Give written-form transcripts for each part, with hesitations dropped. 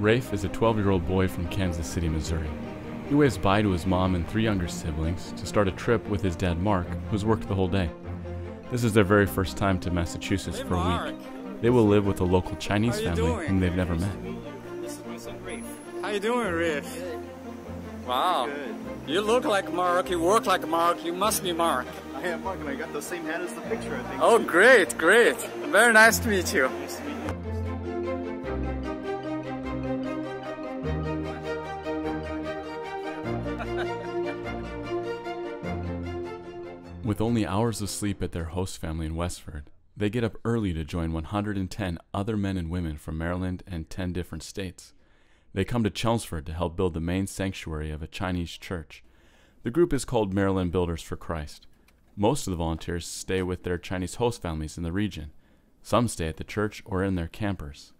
Raef is a 12-year-old boy from Kansas City, Missouri. He waves bye to his mom and 3 younger siblings to start a trip with his dad Mark, who's worked the whole day. This is their very first time to Massachusetts for a week. They will live with a local Chinese family whom they've never met. This is my son Raef. How you doing, Raef? Good. Wow. Good. You look like Mark, you work like Mark, you must be Mark. I am Mark, and I got the same hat as the picture, I think. Oh, great. Very nice to meet you. Nice to meet you. With only hours of sleep at their host family in Westford, they get up early to join 110 other men and women from Maryland and 10 different states. They come to Chelmsford to help build the main sanctuary of a Chinese church. The group is called Maryland Builders for Christ. Most of the volunteers stay with their Chinese host families in the region. Some stay at the church or in their campers.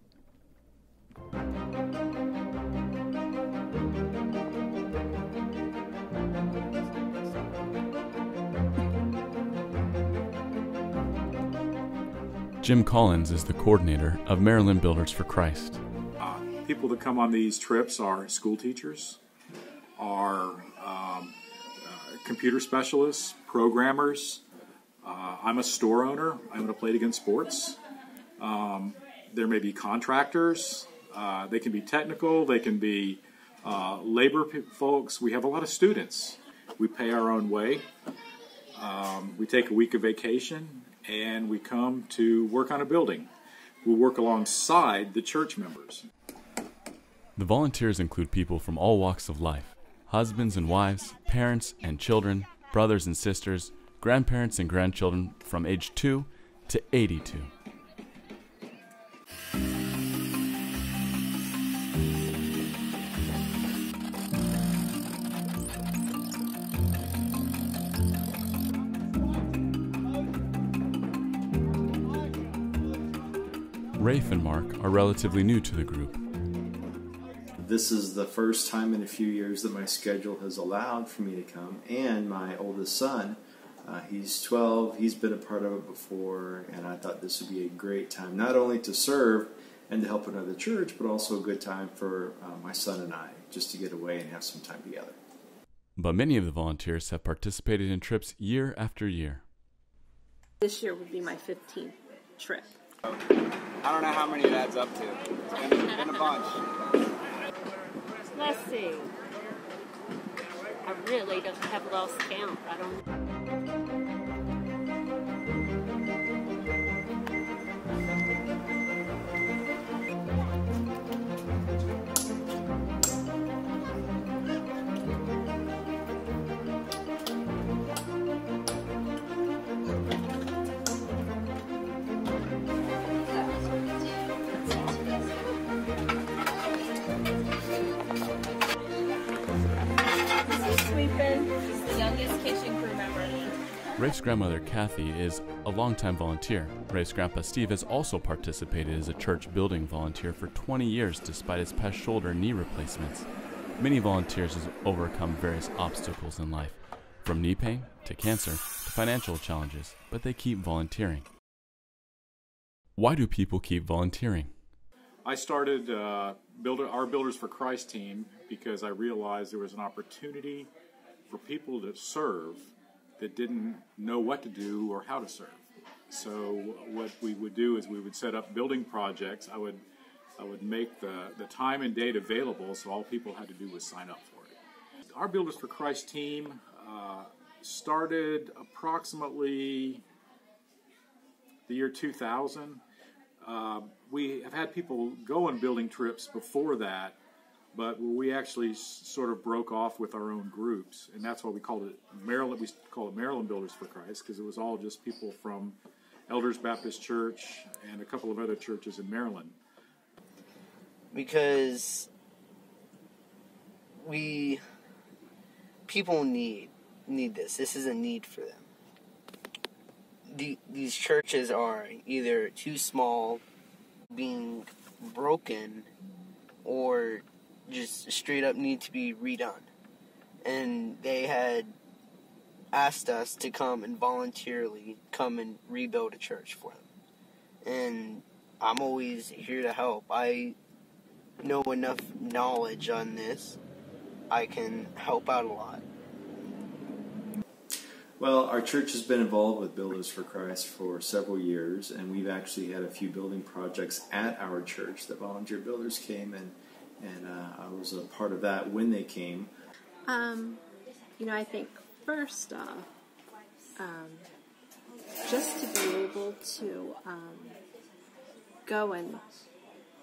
Jim Collins is the coordinator of Maryland Builders for Christ. People that come on these trips are school teachers, are computer specialists, programmers. I'm a store owner. I'm going to play against sports. There may be contractors. They can be technical. They can be labor folks. We have a lot of students. We pay our own way. We take a week of vacation, and we come to work on a building. We work alongside the church members. The volunteers include people from all walks of life: husbands and wives, parents and children, brothers and sisters, grandparents and grandchildren from age 2 to 82. Raef and Mark are relatively new to the group. This is the first time in a few years that my schedule has allowed for me to come, and my oldest son, he's 12, he's been a part of it before, and I thought this would be a great time, not only to serve and to help another church, but also a good time for my son and I, just to get away and have some time together. But many of the volunteers have participated in trips year after year. This year would be my 15th trip. I don't know how many it adds up to. It's been a bunch. Let's see. I really don't have lost count. I don't. Raef's grandmother, Kathy, is a longtime volunteer. Raef's grandpa, Steve, has also participated as a church building volunteer for 20 years despite his past shoulder and knee replacements. Many volunteers have overcome various obstacles in life, from knee pain to cancer to financial challenges, but they keep volunteering. Why do people keep volunteering? I started our Builders for Christ team because I realized there was an opportunity for people to serve that didn't know what to do or how to serve. So what we would do is we would set up building projects. I would make the time and date available, so all people had to do was sign up for it. Our Builders for Christ team started approximately the year 2000. We have had people go on building trips before that, but we actually sort of broke off with our own groups, and that's why we called it Maryland. We call it Maryland Builders for Christ, because it was all just people from Elders Baptist Church and a couple of other churches in Maryland. Because people need this. This is a need for them. These churches are either too small, being broken, or just straight up need to be redone. And they had asked us to come and voluntarily come and rebuild a church for them. And I'm always here to help. I know enough knowledge on this, I can help out a lot. Well, our church has been involved with Builders for Christ for several years, and we've actually had a few building projects at our church that volunteer builders came, and I was a part of that when they came. I think first off, just to be able to go and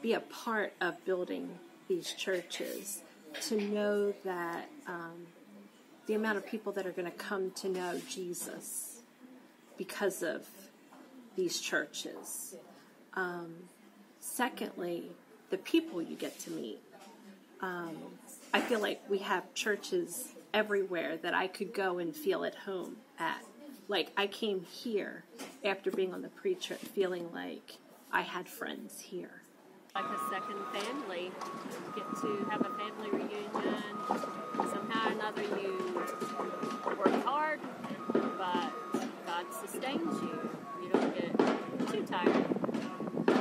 be a part of building these churches, to know that the amount of people that are going to come to know Jesus because of these churches. Secondly, the people you get to meet. I feel like we have churches everywhere that I could go and feel at home at. Like, I came here after being on the pre-trip feeling like I had friends here. Like a second family. Get to have a family reunion. Somehow or another you work hard, but God sustains you. You don't get too tired.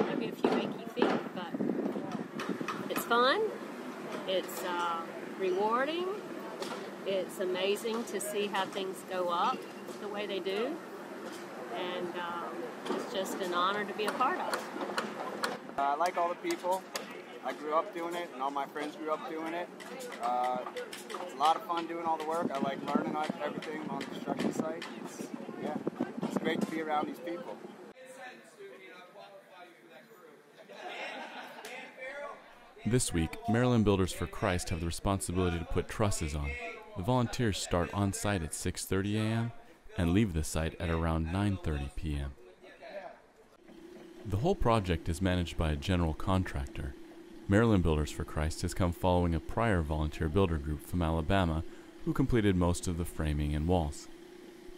Maybe a few achy feet, but it's fun. It's rewarding. It's amazing to see how things go up the way they do. And it's just an honor to be a part of. I like all the people. I grew up doing it, and all my friends grew up doing it. It's a lot of fun doing all the work. I like learning everything on the construction site. It's great to be around these people. This week, Maryland Builders for Christ have the responsibility to put trusses on. The volunteers start on site at 6:30 a.m. and leave the site at around 9:30 p.m. The whole project is managed by a general contractor. Maryland Builders for Christ has come following a prior volunteer builder group from Alabama who completed most of the framing and walls.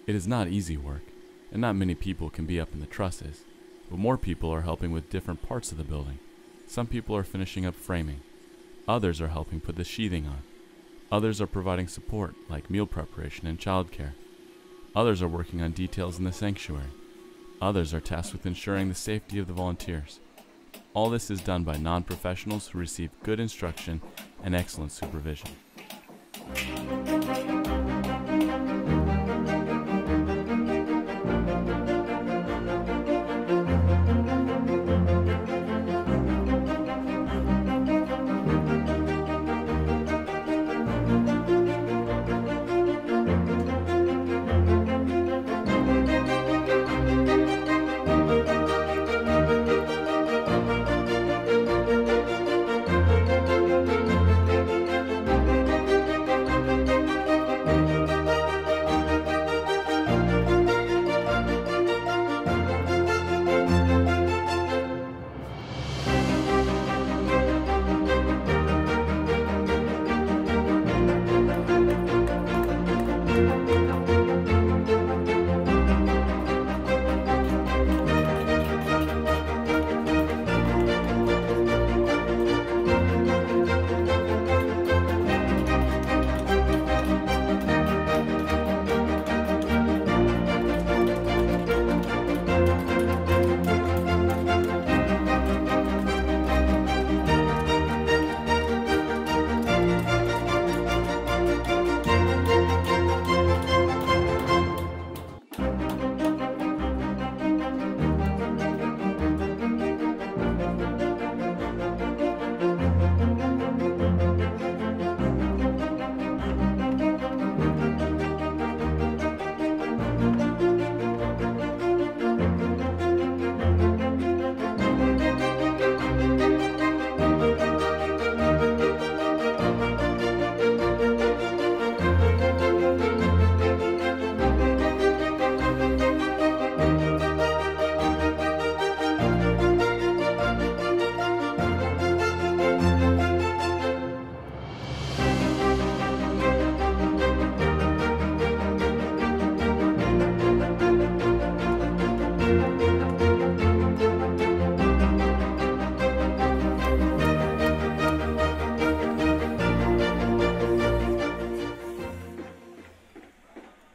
It is not easy work, and not many people can be up in the trusses, but more people are helping with different parts of the building. Some people are finishing up framing. Others are helping put the sheathing on. Others are providing support, like meal preparation and childcare. Others are working on details in the sanctuary. Others are tasked with ensuring the safety of the volunteers. All this is done by non-professionals who receive good instruction and excellent supervision.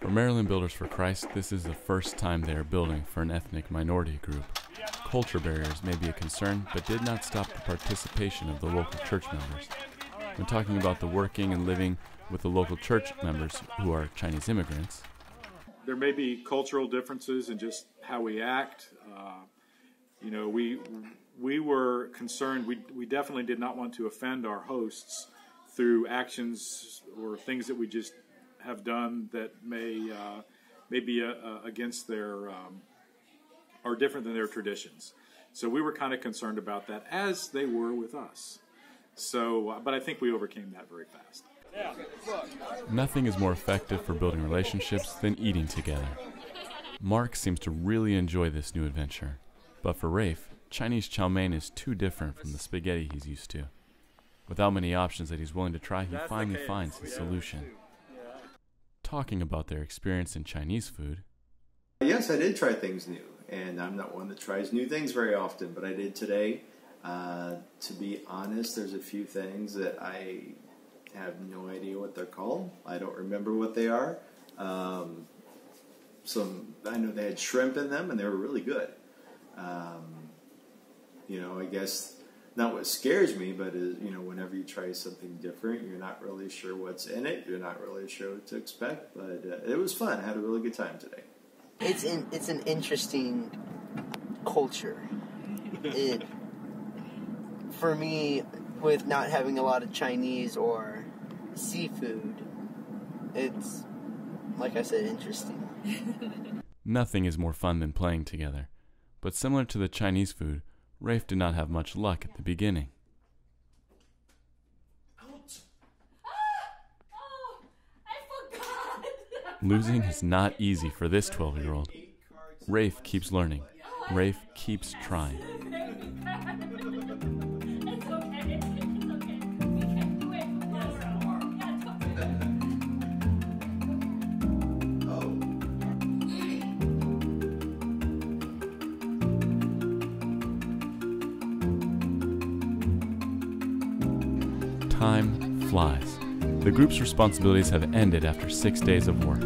For Maryland Builders for Christ, this is the first time they are building for an ethnic minority group culture barriers may be a concern, but did not stop the participation of the local church members. When talking about the working and living with the local church members who are Chinese immigrants, there may be cultural differences in just how we act. We were concerned. We definitely did not want to offend our hosts through actions or things that we just have done that may be against their are different than their traditions. So we were kind of concerned about that, as they were with us. So, but I think we overcame that very fast. nothing is more effective for building relationships than eating together. Mark seems to really enjoy this new adventure, but for Raef, Chinese chow mein is too different from the spaghetti he's used to. Without many options that he's willing to try, he finally finds his solution. Talking about their experience in Chinese food. Yes, I did try things new, and I'm not one that tries new things very often, but I did today. To be honest, there's a few things that I have no idea what they're called. I don't remember what they are. I know they had shrimp in them, and they were really good. I guess not what scares me, but whenever you try something different, you're not really sure what's in it. You're not really sure what to expect, but it was fun. I had a really good time today. It's an interesting culture. For me, with not having a lot of Chinese or seafood, it's, like I said, interesting. Nothing is more fun than playing together, but similar to the Chinese food, Raef did not have much luck at the beginning. Losing is not easy for this 12-year-old. Raef keeps learning. Raef keeps trying. Time flies. The group's responsibilities have ended after 6 days of work.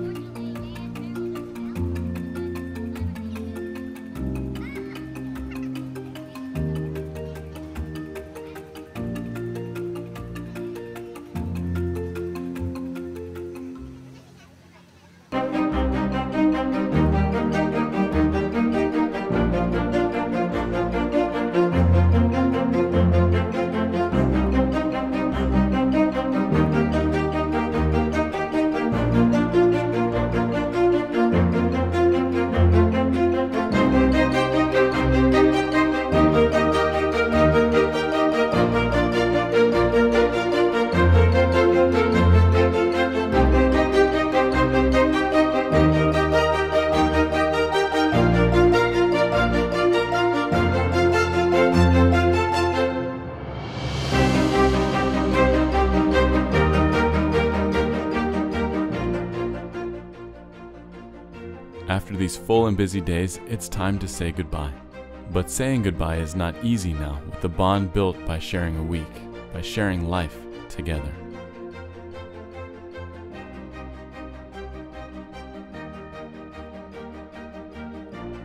After these full and busy days, it's time to say goodbye. But saying goodbye is not easy now, with the bond built by sharing a week, by sharing life together.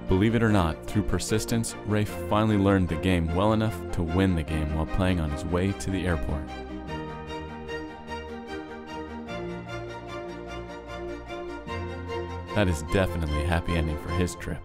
Believe it or not, through persistence, Raef finally learned the game well enough to win the game while playing on his way to the airport. That is definitely a happy ending for his trip.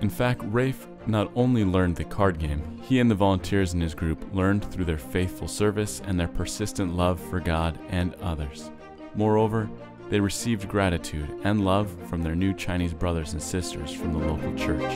In fact, Raef not only learned the card game, he and the volunteers in his group learned through their faithful service and their persistent love for God and others. Moreover, they received gratitude and love from their new Chinese brothers and sisters from the local church.